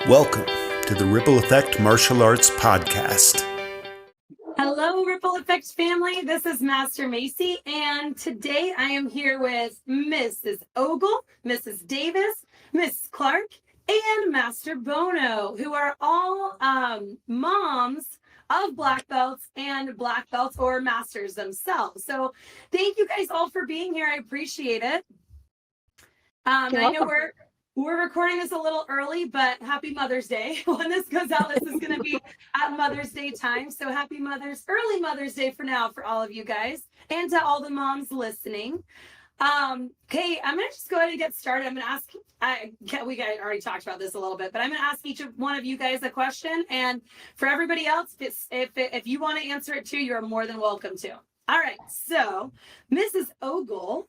Welcome to the Ripple Effect Martial Arts Podcast. Hello, Ripple Effect family. This is Master Macy, and today I am here with Mrs. Ogle, Mrs. Davis, Miss Clark, and Master Bono, who are all moms of black belts and black belts or masters themselves. So thank you guys all for being here. I appreciate it. I know we're recording this a little early, but happy Mother's Day. When this goes out, this is going to be at Mother's Day time. So happy early Mother's Day for now for all of you guys and to all the moms listening. Okay, I'm going to just go ahead and get started. I'm going to ask, we already talked about this a little bit, but I'm going to ask each one of you guys a question. And for everybody else, if you want to answer it too, you're more than welcome to. All right, so Mrs. Ogle,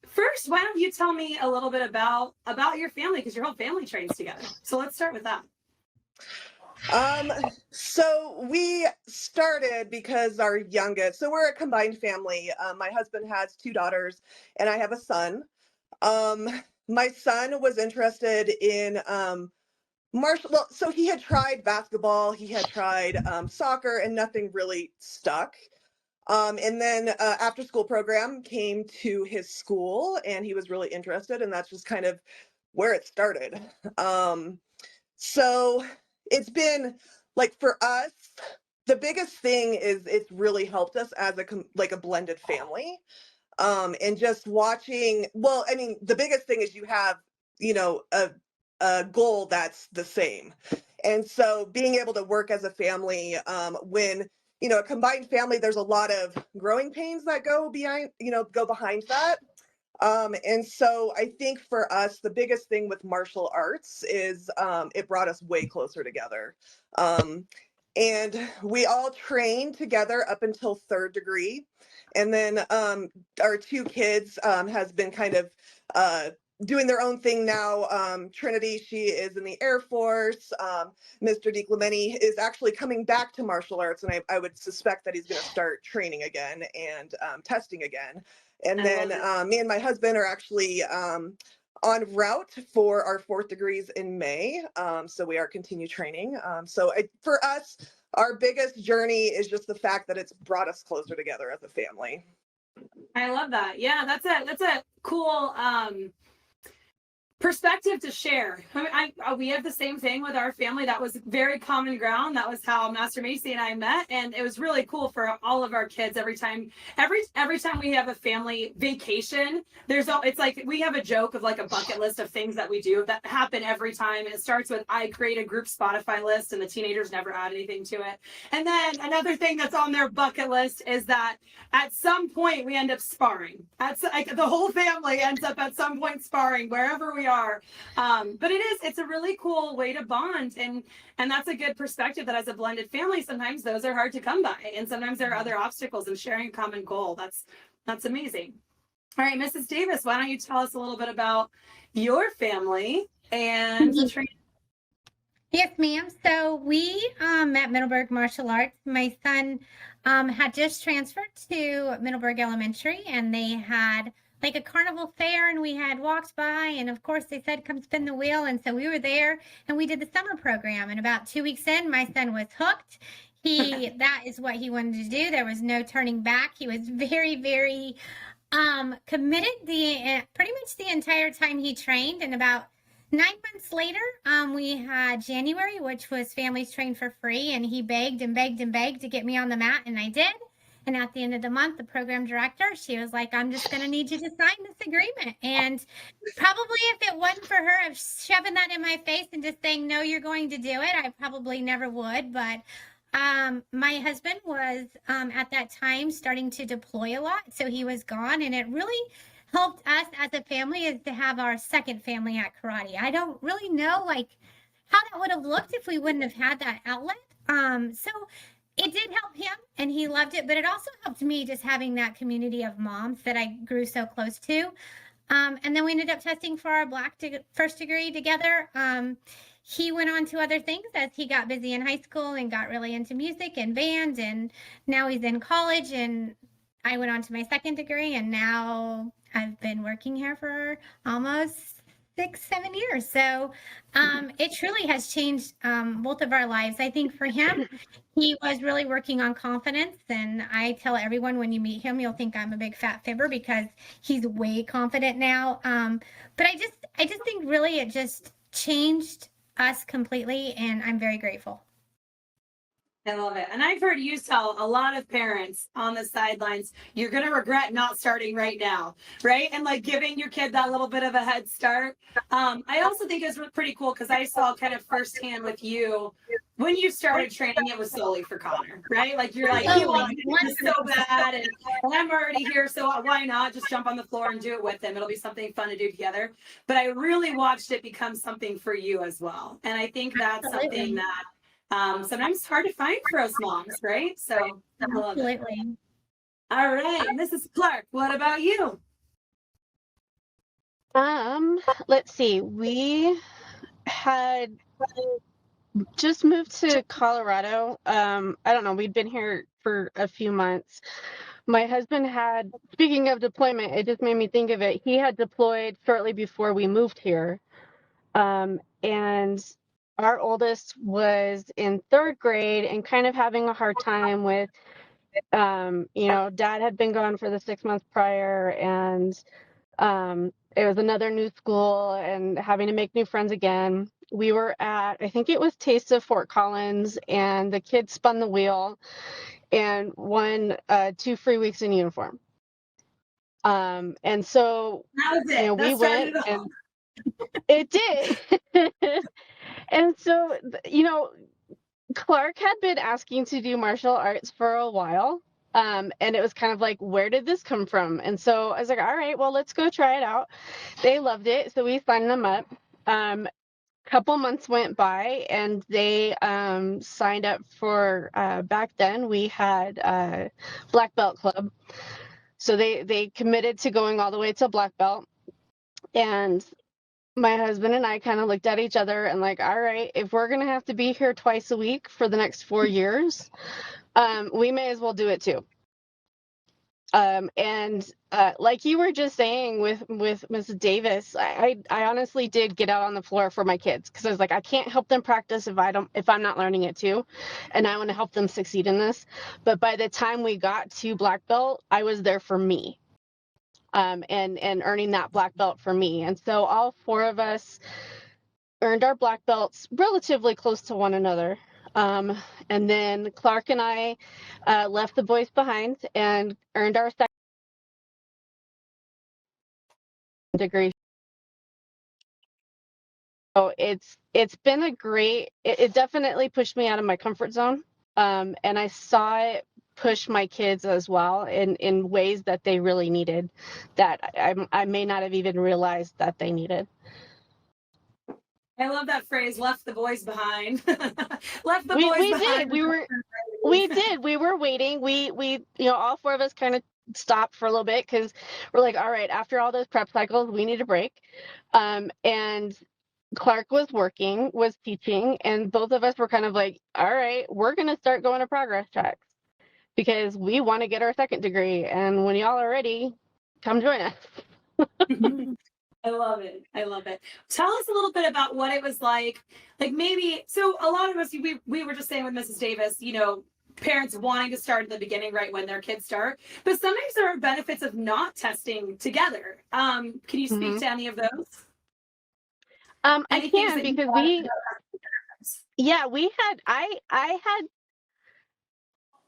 first, why don't you tell me a little bit about your family, because your whole family trains together. So let's start with that. So we started because our youngest, so we're a combined family. My husband has 2 daughters and I have a son. My son was interested in so he had tried basketball, he had tried soccer, and nothing really stuck. And then after school program came to his school and he was really interested, and that's just kind of where it started. So it's been like, for us, the biggest thing is it's really helped us as a blended family. And just watching, the biggest thing is you have, a goal that's the same. And so being able to work as a family, when a combined family, there's a lot of growing pains that go behind that. And so I think for us, the biggest thing with martial arts is it brought us way closer together. And we all trained together up until 3rd degree. And then our 2 kids has been kind of doing their own thing now. Trinity, she is in the Air Force. Mr. DiClemente is actually coming back to martial arts, and I would suspect that he's going to start training again and testing again. And then me and my husband are actually en route for our 4th degrees in May. So we are continue training. For us, our biggest journey is just the fact that it's brought us closer together as a family. I love that. Yeah, that's a cool perspective to share. We have the same thing with our family. That was very common ground. That was how Master Macy and I met, and it was really cool for all of our kids. Every time we have a family vacation, it's like we have a joke of like a bucket list of things that we do that happen every time. And it starts with, I create a group Spotify list, and the teenagers never add anything to it. And then another thing that's on their bucket list is that at some point we end up sparring. The whole family ends up at some point sparring wherever we are. But it's a really cool way to bond, and that's a good perspective, that as a blended family, sometimes those are hard to come by, and sometimes there are other obstacles, and sharing a common goal, that's amazing. All right, Mrs. Davis, why don't you tell us a little bit about your family and the training? Yes, ma'am. So we at Middleburg Martial Arts, my son had just transferred to Middleburg Elementary, and they had like a carnival fair, and we had walked by, and of course they said, come spin the wheel. And so we were there and we did the summer program, and about 2 weeks in, my son was hooked. That is what he wanted to do. There was no turning back. He was very, very committed pretty much the entire time he trained. And about 9 months later, we had January, which was Families Train for Free, and he begged and begged and begged to get me on the mat, and I did. And at the end of the month, the program director, she was like, I'm just going to need you to sign this agreement. And probably if it wasn't for her shoving that in my face and just saying, no, you're going to do it, I probably never would. But my husband was at that time starting to deploy a lot, so he was gone. And it really helped us as a family is to have our second family at karate. I don't really know how that would have looked if we wouldn't have had that outlet. So it did help him, and he loved it, but it also helped me just having that community of moms that I grew so close to. And then we ended up testing for our first degree together. He went on to other things as he got busy in high school and got really into music and band, and now he's in college, and I went on to my second degree, and now I've been working here for almost 6-7 years. So it truly has changed both of our lives. I think for him, he was really working on confidence, and I tell everyone when you meet him, you'll think I'm a big fat fibber because he's way confident now. But I just think really it just changed us completely, and I'm very grateful. I love it. And I've heard you tell a lot of parents on the sidelines, you're going to regret not starting right now, right? And like giving your kid that little bit of a head start. I also think it's pretty cool because I saw kind of firsthand with you when you started training, it was solely for Connor, right? Like you're like, he wants to do this so bad, and I'm already here, so why not just jump on the floor and do it with him? It'll be something fun to do together. But I really watched it become something for you as well. And I think that's something that sometimes it's hard to find for us moms, right? So I love it. All right, Mrs. Clark, what about you? Let's see. We had just moved to Colorado. I don't know, we'd been here for a few months. My husband had, speaking of deployment, it just made me think of it. He had deployed shortly before we moved here. And our oldest was in 3rd grade and kind of having a hard time with, dad had been gone for the 6 months prior, and it was another new school and having to make new friends again. We were at, I think it was Taste of Fort Collins, and the kids spun the wheel and won 2 free weeks in uniform. And so, that was it. We went, and it did. And so, Clark had been asking to do martial arts for a while. And it was kind of like, where did this come from? And so I was like, all right, well, let's go try it out. They loved it. So we signed them up. Couple months went by, and they signed up for, back then we had Black Belt Club. So they committed to going all the way to Black Belt. And my husband and I kind of looked at each other and like, all right, if we're going to have to be here twice a week for the next 4 years, we may as well do it too. And like you were just saying with Mrs. Davis, I honestly did get out on the floor for my kids because I was like, I can't help them practice if I'm not learning it too, and I want to help them succeed in this. But by the time we got to Black Belt, I was there for me, and earning that Black Belt for me. And so all 4 of us earned our Black Belts relatively close to one another. And then Clark and I left the boys behind and earned our second degree. So it's been it definitely pushed me out of my comfort zone. And I saw it push my kids as well in ways that they really needed, that I may not have even realized that they needed. I love that phrase, left the boys behind. Left the boys behind. We did. We were waiting. We all 4 of us kind of stopped for a little bit because we're like, all right, after all those prep cycles, we need a break. And Clark was teaching, and both of us were kind of like, all right, we're going to start going to progress checks because we want to get our second degree. And when y'all are ready, come join us. I love it. I love it. Tell us a little bit about what it was like maybe, so a lot of us, we were just saying with Mrs. Davis, parents wanting to start at the beginning, right when their kids start, but sometimes there are benefits of not testing together. Can you speak to any of those? I can, because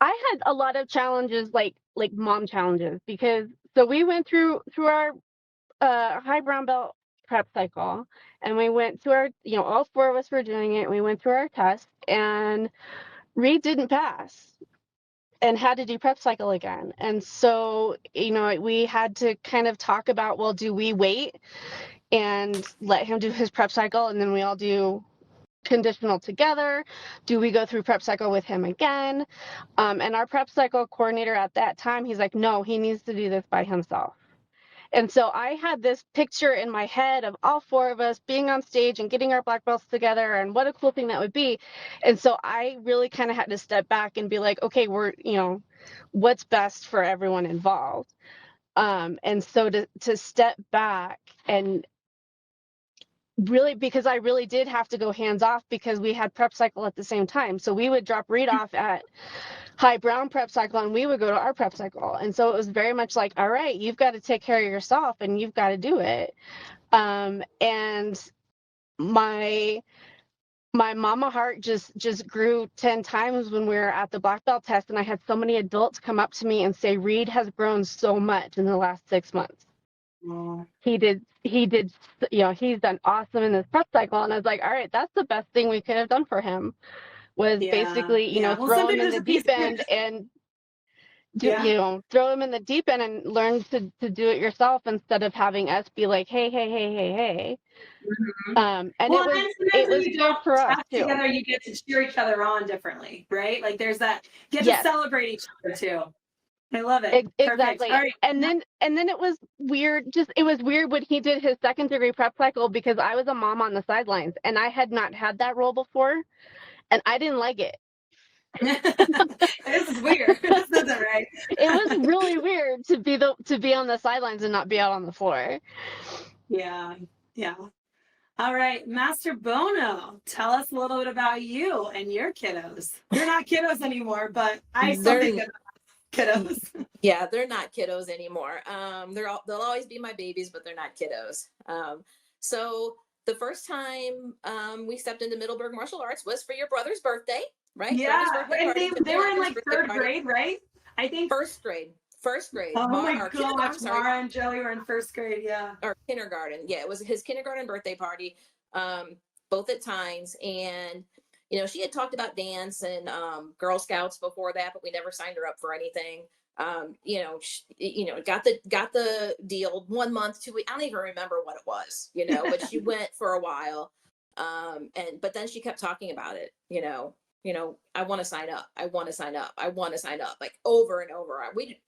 I had a lot of challenges, like mom challenges, because so we went through our high brown belt prep cycle, and we went to our, all 4 of us were doing it. We went through our test, and Reed didn't pass and had to do prep cycle again. And so, we had to kind of talk about, well, do we wait and let him do his prep cycle and then we all do conditional together? Do we go through prep cycle with him again? And our prep cycle coordinator at that time, he's like, no, he needs to do this by himself. And so I had this picture in my head of all 4 of us being on stage and getting our black belts together, and what a cool thing that would be. And so I really kind of had to step back and be like, okay, we're, what's best for everyone involved. And so to step back and really, because I really did have to go hands off because we had prep cycle at the same time. So we would drop Reed off at High Brown prep cycle and we would go to our prep cycle. And so it was very much like, all right, you've got to take care of yourself and you've got to do it. And my mama heart just grew 10 times when we were at the black belt test, and I had so many adults come up to me and say, Reed has grown so much in the last 6 months. He did, he's done awesome in this prep cycle. And I was like, all right, that's the best thing we could have done for him, was basically, Well, throw him in the deep end and throw him in the deep end and learn to do it yourself instead of having us be like, hey. And it was good for us too. Together, you get to cheer each other on differently, right? Like there's that, get to celebrate each other too. I love it. Exactly. All right. And then it was weird. It was weird when he did his second degree prep cycle, because I was a mom on the sidelines and I had not had that role before and I didn't like it. This is weird. This isn't right. It was really weird to be on the sidelines and not be out on the floor. Yeah. All right, Master Bono, tell us a little bit about you and your kiddos. You're not kiddos anymore, but I still think about kiddos. Yeah, they're not kiddos anymore. They'll always be my babies, but they're not kiddos. So the first time we stepped into Middleburg Martial Arts was for your brother's birthday, right? Yeah, and they were in like third grade, right? I think first grade. Oh my gosh, Mara and Joey were in first grade, yeah. Or kindergarten. Yeah, it was his kindergarten birthday party, both at times. And, she had talked about dance and Girl Scouts before that, but we never signed her up for anything. Got the deal 1 month, 2 weeks. I don't even remember what it was, but she went for a while. But then she kept talking about it, I want to sign up. I want to sign up. I want to sign up, like over and over. We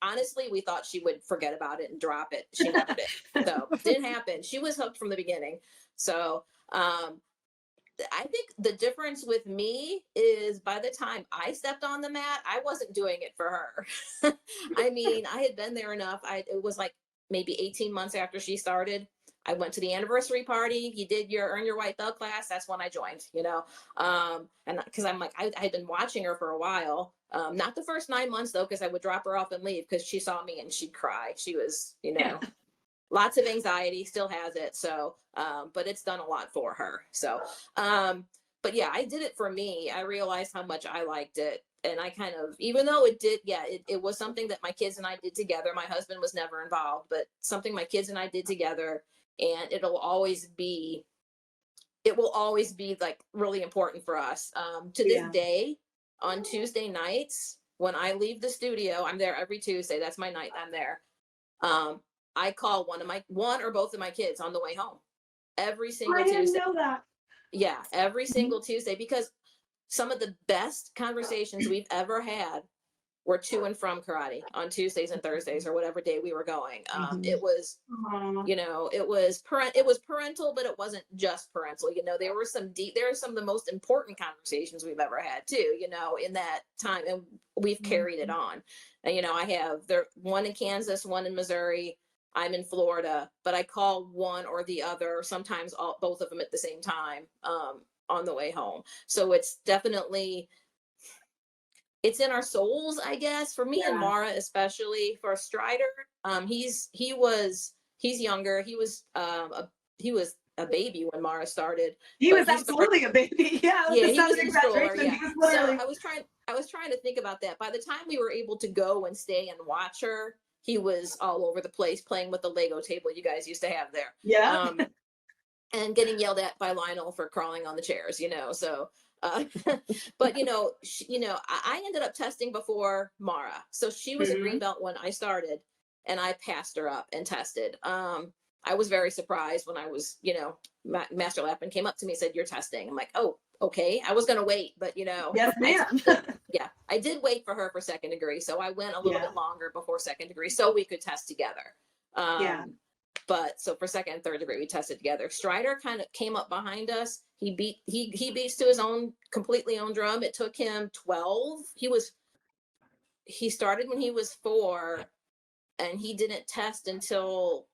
thought she would forget about it and drop it. She never did. So it didn't happen. She was hooked from the beginning. So, I think the difference with me is by the time I stepped on the mat, I wasn't doing it for her. I mean, I had been there enough. It was like maybe 18 months after she started. I went to the anniversary party. You did your earn your white belt class. That's when I joined, and because I'm like, I had been watching her for a while. Not the first 9 months though, because I would drop her off and leave because she saw me and she'd cry. She was, lots of anxiety, still has it. So, but it's done a lot for her. So, but yeah, I did it for me. I realized how much I liked it. And I kind of, even though it was something that my kids and I did together. My husband was never involved, but something my kids and I did together. And it will always be like really important for us. To this day, on Tuesday nights, when I leave the studio, I'm there every Tuesday. That's my night I'm there. I call one or both of my kids on the way home every single Tuesday. I didn't know that. Yeah, every single Tuesday, because some of the best conversations we've ever had were to and from karate on Tuesdays and Thursdays or whatever day we were going. It was, it was parental, but it wasn't just parental. There were some of the most important conversations we've ever had too, in that time, and we've carried it on. And, I have one in Kansas, one in Missouri. I'm in Florida, but I call one or the other, sometimes both of them at the same time, on the way home. So it's definitely, it's in our souls, I guess, for me and Mara, especially. For Strider, he's younger. He was a baby when Mara started. He was absolutely a baby. Yeah, he was in stroller. Yeah. He was literally... So I was trying to think about that. By the time we were able to go and stay and watch her, he was all over the place playing with the Lego table you guys used to have there. Yeah. And getting yelled at by Lionel for crawling on the chairs, so. But I ended up testing before Mara, so she was a green belt when I started, and I passed her up and tested. I was very surprised when I was, Master Lappin came up to me and said, "You're testing." I'm like, "Oh, okay." I was gonna wait, but yes, ma'am. I did wait for her for second degree, so I went a little bit longer before second degree so we could test together. But so for second and third degree, we tested together. Strider kind of came up behind us. He beats to his own completely own drum. It took him 12. He started when he was 4, and he didn't test until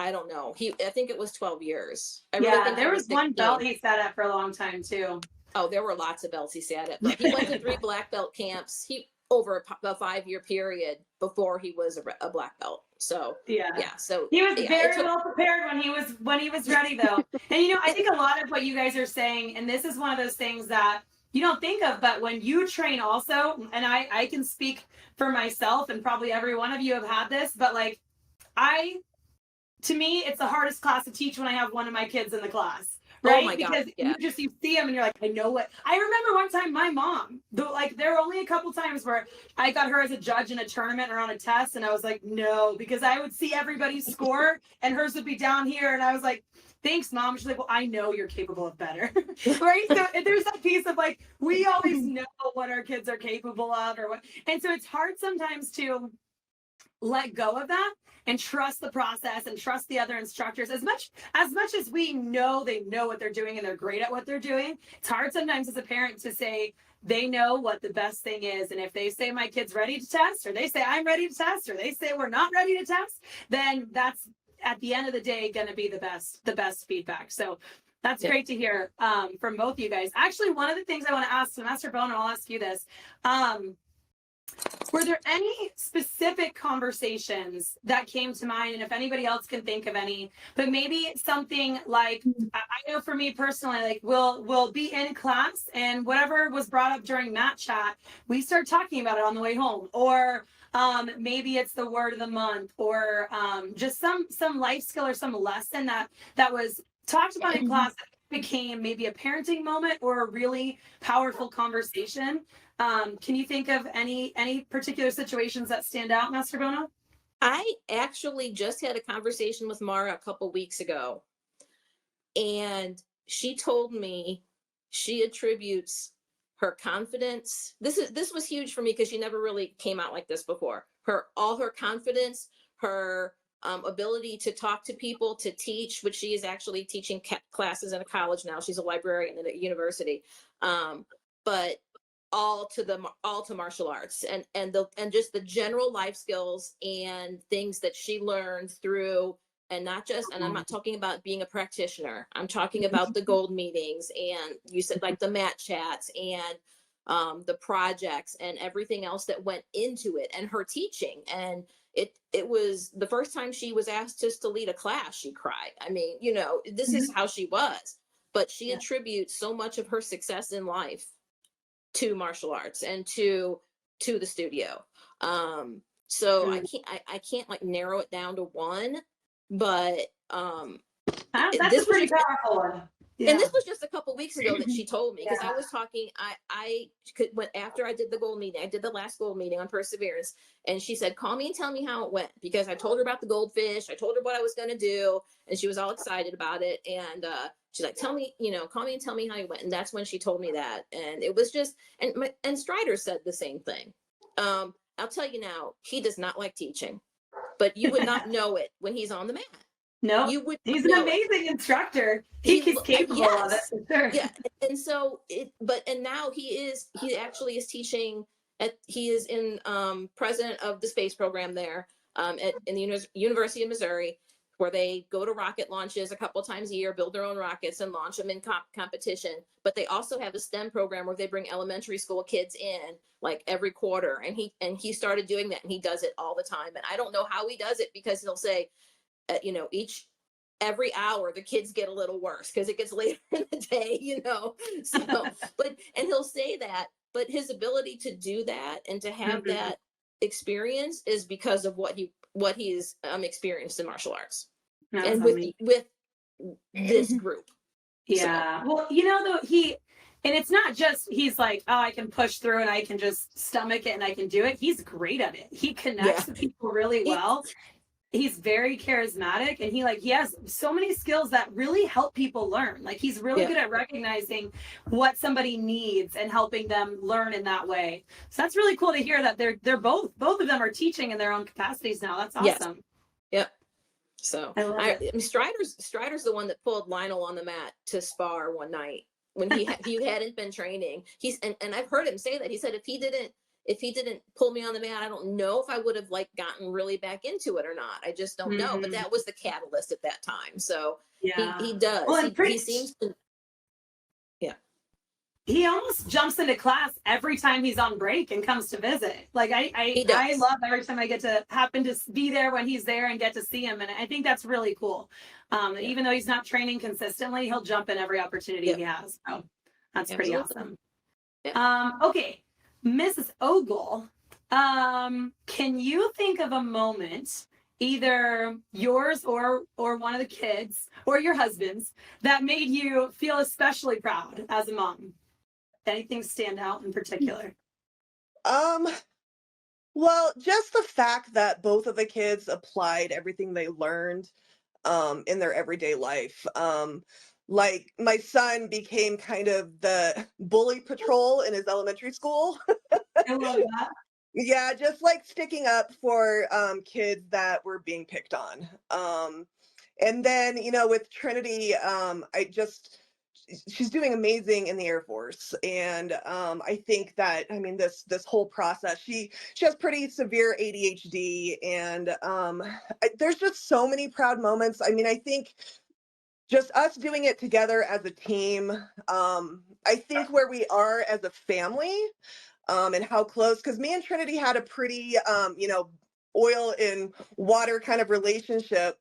I don't know. I think it was 12 years. I really Yeah, think there he was one 16. belt he sat at for a long time too. Oh, there were lots of belts he sat at, but he went to 3 black belt camps. Over a 5-year period before he was a black belt. So Yeah. so He was yeah, very well prepared when he was ready though. And you know, I think a lot of what you guys are saying, and this is one of those things that you don't think of, but when you train also, and I can speak for myself and probably every one of you have had this, but like to me, it's the hardest class to teach when I have one of my kids in the class. Right? Oh my because God, yeah. you see them and you're like, I know what. I remember one time my mom, there were only a couple times where I got her as a judge in a tournament or on a test, and I was like, no, because I would see everybody's score and hers would be down here, and I was like, thanks, Mom. She's like, well, I know you're capable of better. Right? So there's that piece of like, we always know what our kids are capable of, or what, and so it's hard sometimes to let go of that and trust the process and trust the other instructors as much as we know they know what they're doing and they're great at what they're doing. It's hard sometimes as a parent to say they know what the best thing is, and if they say my kid's ready to test, or they say I'm ready to test, or they say we're not ready to test, then that's at the end of the day going to be the best feedback. So that's great to hear from both of you guys. Actually, one of the things I want to ask, so Master Bono, I'll ask you this. Were there any specific conversations that came to mind? And if anybody else can think of any, but maybe something like, I know for me personally, like we'll be in class and whatever was brought up during mat chat, we start talking about it on the way home, or maybe it's the word of the month, or just some life skill or some lesson that was talked about in class that became maybe a parenting moment or a really powerful conversation. Can you think of any particular situations that stand out, Master Bono? I actually just had a conversation with Mara a couple weeks ago, and she told me she attributes her confidence. This was huge for me because she never really came out like this before. All her confidence, her ability to talk to people, to teach, which she is actually teaching classes in a college now. She's a librarian at a university, but all to martial arts and just the general life skills and things that she learned through, and I'm not talking about being a practitioner. I'm talking about the gold meetings, and you said like the mat chats and the projects and everything else that went into it, and her teaching. And it was the first time she was asked just to lead a class, she cried. I mean, this is how she was, but she attributes so much of her success in life to martial arts and to the studio. So I can't like narrow it down to one, but that's a pretty powerful one. Yeah. And this was just a couple weeks ago that she told me, because I was talking, after I did the gold meeting, I did the last gold meeting on perseverance, and she said, call me and tell me how it went, because I told her about the goldfish. I told her what I was going to do, and she was all excited about it. And she's like, call me and tell me how it went. And that's when she told me that. And it was just, and Strider said the same thing. I'll tell you now, he does not like teaching, but you would not know it when he's on the mat. No, he's an amazing instructor. He's capable of it, for sure. Yeah, and so now he actually is teaching he is in president of the space program there in the University of Missouri, where they go to rocket launches a couple times a year, build their own rockets and launch them in competition. But they also have a STEM program where they bring elementary school kids in like every quarter, and he started doing that, and he does it all the time. And I don't know how he does it, because he'll say, every hour the kids get a little worse because it gets later in the day, so and he'll say that, but his ability to do that and to have that experience is because of what he's experienced in martial arts. That's and with this group. Yeah. So. Well, though and it's not just he's like, oh, I can push through and I can just stomach it and I can do it. He's great at it. He connects with people really well. He's very charismatic, and he has so many skills that really help people learn. Like, he's really good at recognizing what somebody needs and helping them learn in that way. So that's really cool to hear that they're both of them are teaching in their own capacities now. That's awesome. Yes. Yep. So Strider's the one that pulled Lionel on the mat to spar one night when he hadn't been training. And I've heard him say that. He said if he didn't if he didn't pull me on the mat, I don't know if I would have like gotten really back into it or not. I just don't know. But Mhm. that was the catalyst at that time. So Yeah. he does. Well, and He seems to, yeah. he almost jumps into class every time he's on break and comes to visit. Like He I does. love every time I get to happen to be there when he's there and get to see him. And I think that's really cool. Yeah. Even though he's not training consistently, he'll jump in every opportunity Yep. he has. So that's pretty Absolutely. awesome. Okay, Mrs. Ogle, can you think of a moment, either yours or one of the kids or your husband's, that made you feel especially proud as a mom? Anything stand out in particular? Well, just the fact that both of the kids applied everything they learned in their everyday life. Like my son became kind of the bully patrol in his elementary school. I love that. Yeah, just like sticking up for kids that were being picked on. And then, with Trinity, she's doing amazing in the Air Force. And I think that, I mean, this whole process, she has pretty severe ADHD, and there's just so many proud moments. I mean, I think just us doing it together as a team. I think where we are as a family, and how close, because me and Trinity had a pretty, oil and water kind of relationship.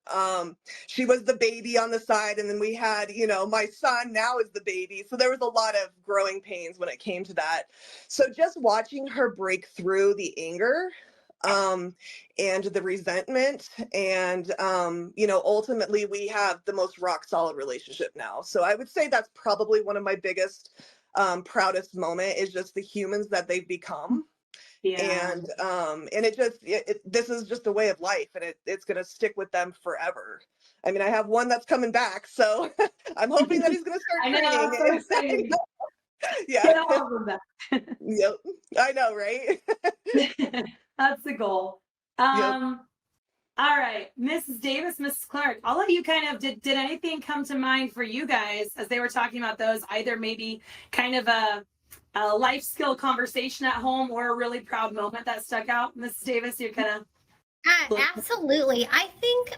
She was the baby on the side, and then we had, my son now is the baby. So there was a lot of growing pains when it came to that. So just watching her break through the anger, and the resentment, and ultimately we have the most rock solid relationship now. So I would say that's probably one of my biggest, proudest moment, is just the humans that they've become. Yeah. And this is just a way of life, and it's going to stick with them forever. I mean, I have one that's coming back, so I'm hoping that he's going to start I know, training. I'm so excited. Yeah. Get all of them back. Yep. I know, right? That's the goal. Yep. All right, Mrs. Davis, Mrs. Clark, all of you kind of did anything come to mind for you guys as they were talking about those, either maybe kind of a life skill conversation at home or a really proud moment that stuck out? Mrs. Davis, you kind of Absolutely. I think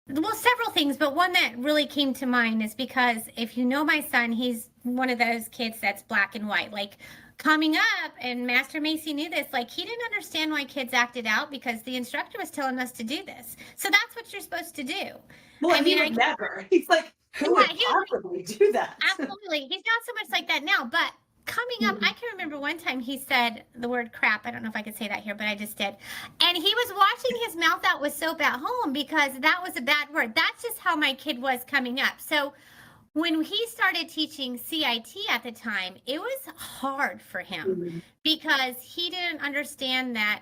well, several things, but one that really came to mind is because if you know my son, he's one of those kids that's black and white. Like coming up, and Master Macy knew this, like he didn't understand why kids acted out because the instructor was telling us to do this. So that's what you're supposed to do. well, I mean, never. He's like, who would possibly do that? Absolutely. He's not so much like that now, but coming up, I can remember one time he said the word crap. I don't know if I could say that here, but I just did. And he was washing his mouth out with soap at home because that was a bad word. That's just how my kid was coming up. So when he started teaching CIT at the time, it was hard for him because he didn't understand that,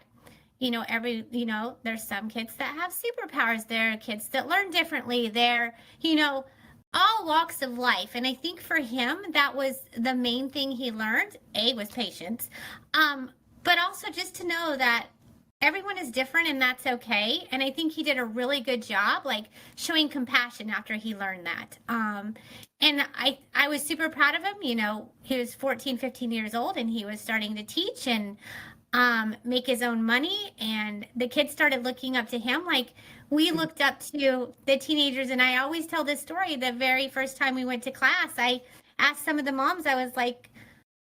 there's some kids that have superpowers. There are kids that learn differently. They're, all walks of life. And I think for him, that was the main thing he learned. Was patience. But also just to know that everyone is different and that's okay. And I think he did a really good job, like showing compassion after he learned that. And I was super proud of him. He was 14, 15 years old and he was starting to teach and make his own money. And the kids started looking up to him. Like we looked up to the teenagers. And I always tell this story. The very first time we went to class, I asked some of the moms, I was like,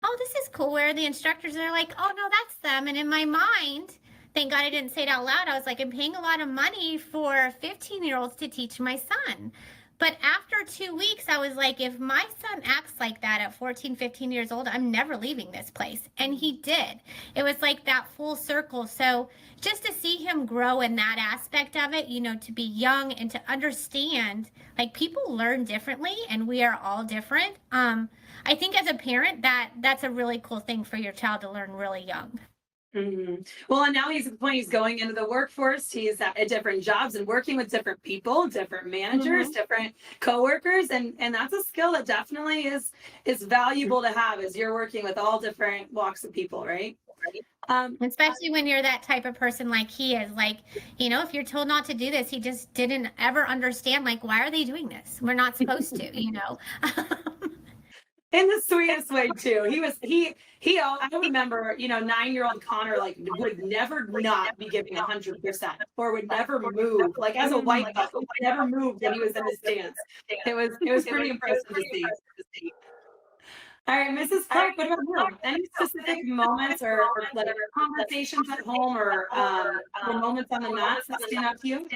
oh, this is cool. Where are the instructors? And they're like, oh, no, that's them. And in my mind, thank God I didn't say it out loud. I was like, I'm paying a lot of money for 15-year-olds to teach my son. But after 2 weeks, I was like, if my son acts like that at 14, 15 years old, I'm never leaving this place. And he did. It was like that full circle. So just to see him grow in that aspect of it, to be young and to understand, like people learn differently and we are all different. I think as a parent, that's a really cool thing for your child to learn really young. Well, and now he's at the point he's going into the workforce. He's at different jobs and working with different people, different managers, different coworkers, and that's a skill that definitely is valuable to have as you're working with all different walks of people, right? Especially when you're that type of person like he is. Like, if you're told not to do this, he just didn't ever understand, like, why are they doing this? We're not supposed to, in the sweetest way too. I remember, 9-year-old Connor like would never not be giving 100% or would never move. Like as a white belt, would never move when he was in his stance. It was pretty impressive to see. All right, Mrs. Clark, what about you? Any specific moments or like conversations at home or moments on the mats that stand out to you?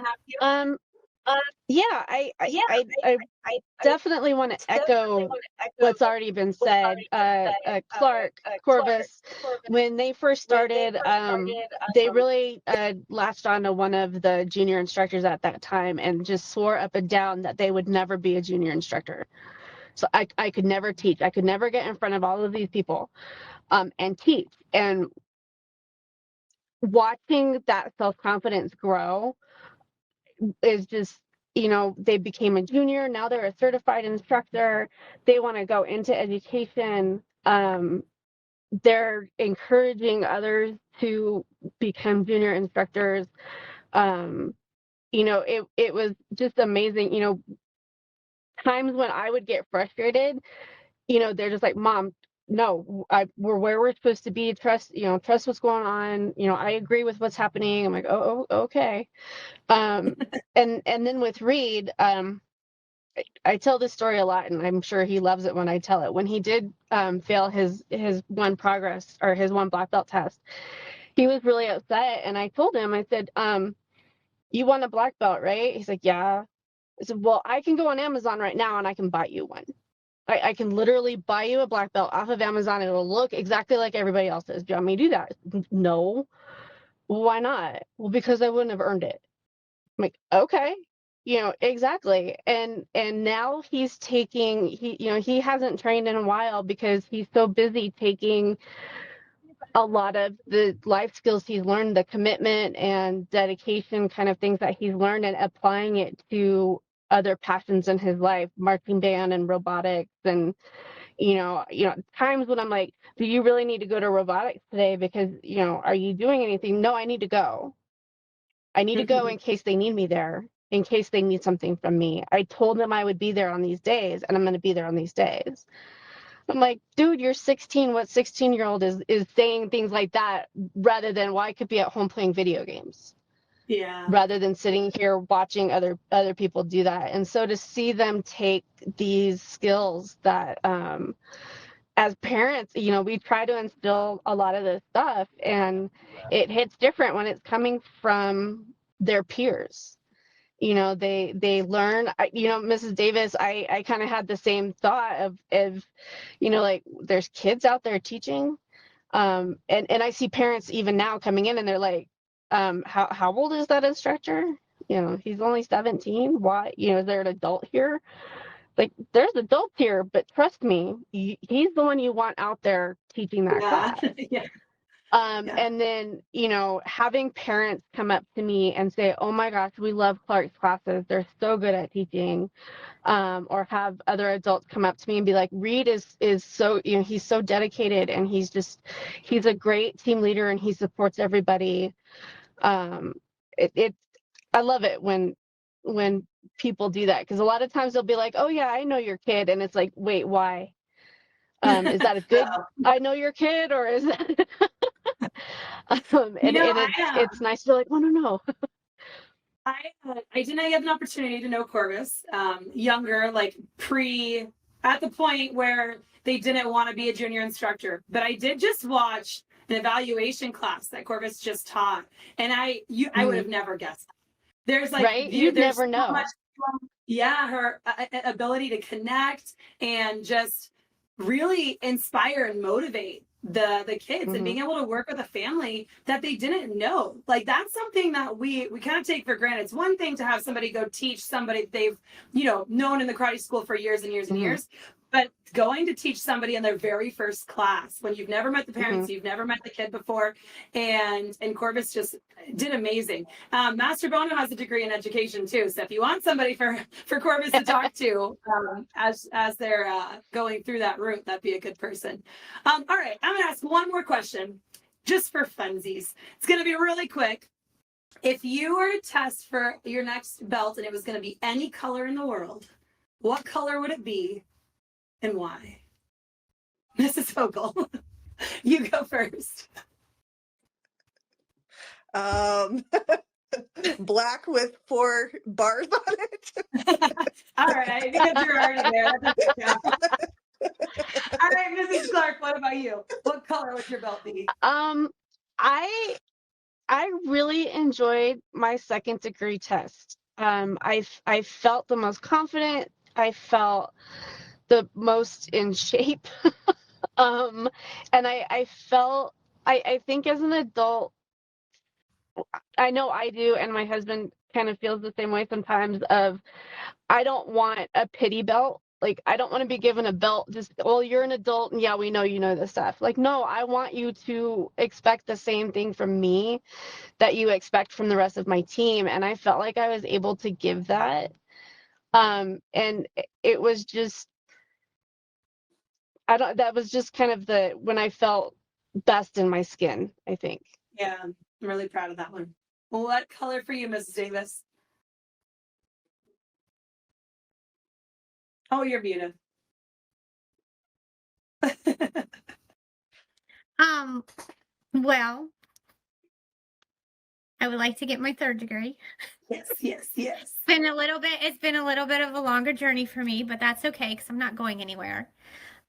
Um, yeah, I definitely want to echo what's already been said. Clark, Corvus, when they first started, they really latched on to one of the junior instructors at that time and just swore up and down that they would never be a junior instructor. So I could never teach. I could never get in front of all of these people and teach. And watching that self-confidence grow is just, they became a junior. Now they're a certified instructor. They want to go into education. They're encouraging others to become junior instructors. It was just amazing. Times when I would get frustrated, they're just like, Mom, no, we're where we're supposed to be. Trust what's going on. I agree with what's happening. I'm like, oh, okay. And then with Reed, I tell this story a lot, and I'm sure he loves it when I tell it. When he did fail his one progress or his one black belt test, he was really upset. And I told him, I said, you want a black belt, right? He's like, yeah. I said, well, I can go on Amazon right now and I can buy you one. I can literally buy you a black belt off of Amazon. It'll look exactly like everybody else's. Do you want me to do that? No. Well, why not? Well, because I wouldn't have earned it. I'm like, okay, exactly. And now he's taking, he hasn't trained in a while because he's so busy taking a lot of the life skills he's learned, the commitment and dedication kind of things that he's learned, and applying it to other passions in his life, marching band and robotics. And times when I'm like, do you really need to go to robotics today? Because are you doing anything? No, I need to go. I need to go in case they need me there, in case they need something from me. I told them I would be there on these days, and I'm going to be there on these days. I'm like, dude, you're 16. What 16-year-old is saying things like that rather than, well, I could be at home playing video games. Yeah. Rather than sitting here watching other people do that. And so to see them take these skills that as parents, we try to instill a lot of this stuff, and it hits different when it's coming from their peers. They learn. Mrs. Davis, I kind of had the same thought of like, there's kids out there teaching, and I see parents even now coming in and they're like, how old is that instructor? He's only 17. Why? Is there an adult here? Like, there's adults here, but trust me, he's the one you want out there teaching that class. Yeah. And then, having parents come up to me and say, oh my gosh, we love Clark's classes. They're so good at teaching. Or have other adults come up to me and be like, Reed is so, he's so dedicated, and he's a great team leader, and he supports everybody. I love it when people do that, because a lot of times they'll be like, oh yeah, I know your kid, and it's like, wait, why? Is that a good I know your kid, or is that it's nice to be like, oh no. I did not get an opportunity to know Corvus younger, like at the point where they didn't want to be a junior instructor, but I did just watch an evaluation class that Corvus just taught, and I would have never guessed that. There's like, right? You'd never know. Her ability to connect and just really inspire and motivate the kids, and being able to work with a family that they didn't know. Like, that's something that we kind of take for granted. It's one thing to have somebody go teach somebody they've known in the karate school for years and years and years, but going to teach somebody in their very first class when you've never met the parents, you've never met the kid before, and Corvus just did amazing. Master Bono has a degree in education too, so if you want somebody for Corvus to talk to as they're going through that route, that'd be a good person. All right, I'm gonna ask one more question just for funsies. It's gonna be really quick. If you were to test for your next belt and it was gonna be any color in the world, what color would it be? And why? Mrs. Ogle, you go first. Black with 4 bars on it. All right, because you're already there. That's a good job. All right, Mrs. Clark, what about you? What color would your belt be? I really enjoyed my second degree test. I felt the most confident. I felt the most in shape. And I felt I think as an adult, I know I do, and my husband kind of feels the same way sometimes. I don't want a pity belt. Like, I don't want to be given a belt just, well, you're an adult and yeah, we know you know this stuff. Like, no, I want you to expect the same thing from me that you expect from the rest of my team. And I felt like I was able to give that. And it was just, that was just kind of when I felt best in my skin, I think. Yeah, I'm really proud of that one. What color for you, Mrs. Davis? Oh, you're muted. Well, I would like to get my third degree. Yes. It's been a little bit of a longer journey for me, but that's okay because I'm not going anywhere.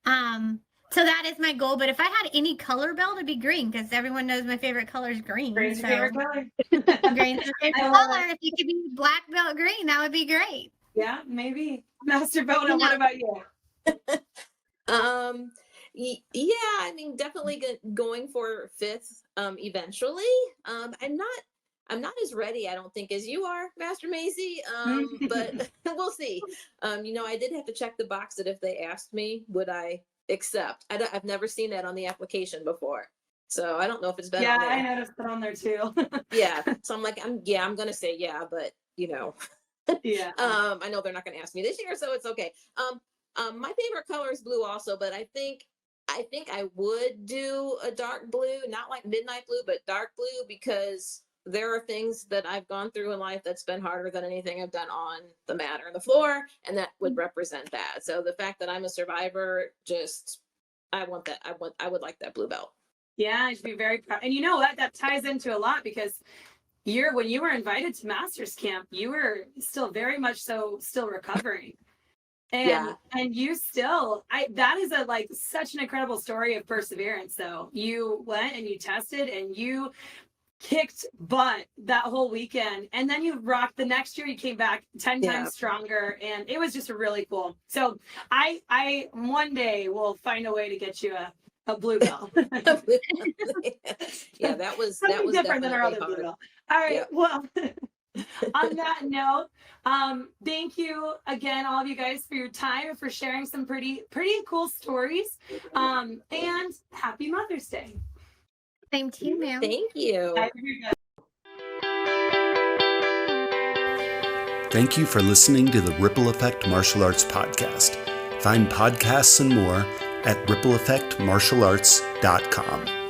So that is my goal. But if I had any color belt, it'd be green because everyone knows my favorite color is green. Green's your favorite color. Green's my favorite I love color. it. If you could be black belt green, that would be great. Yeah, maybe. Master Bono, what about you? Yeah, I mean, definitely going for 5th eventually. I'm not as ready, I don't think, as you are, Master Macy. But we'll see. I did have to check the box that if they asked me, would I accept? I've never seen that on the application before, so I don't know if it's been on there. I noticed it on there too. Yeah, so I'm like, I'm gonna say yeah, but Yeah. I know they're not gonna ask me this year, so it's okay. My favorite color is blue also, but I think I would do a dark blue, not like midnight blue, but dark blue, because there are things that I've gone through in life that's been harder than anything I've done on the mat or on the floor, and that would represent that. So the fact that I'm a survivor, I want that. I would like that blue belt. Yeah, I should be very proud. And you know what? That ties into a lot because when you were invited to Masters Camp, you were still very much so still recovering. And you still, that is such an incredible story of perseverance though. You went and you tested and you kicked butt that whole weekend, and then you rocked the next year. You came back 10 times stronger, and it was just really cool. So I one day will find a way to get you a blue belt. Yeah, that was different than our other blue belt. All right, Yep. well, on that note, thank you again, all of you guys, for your time and for sharing some pretty cool stories. And happy Mother's Day. Same to you, ma'am. Thank you. Thank you for listening to the Ripple Effect Martial Arts Podcast. Find podcasts and more at rippleeffectmartialarts.com.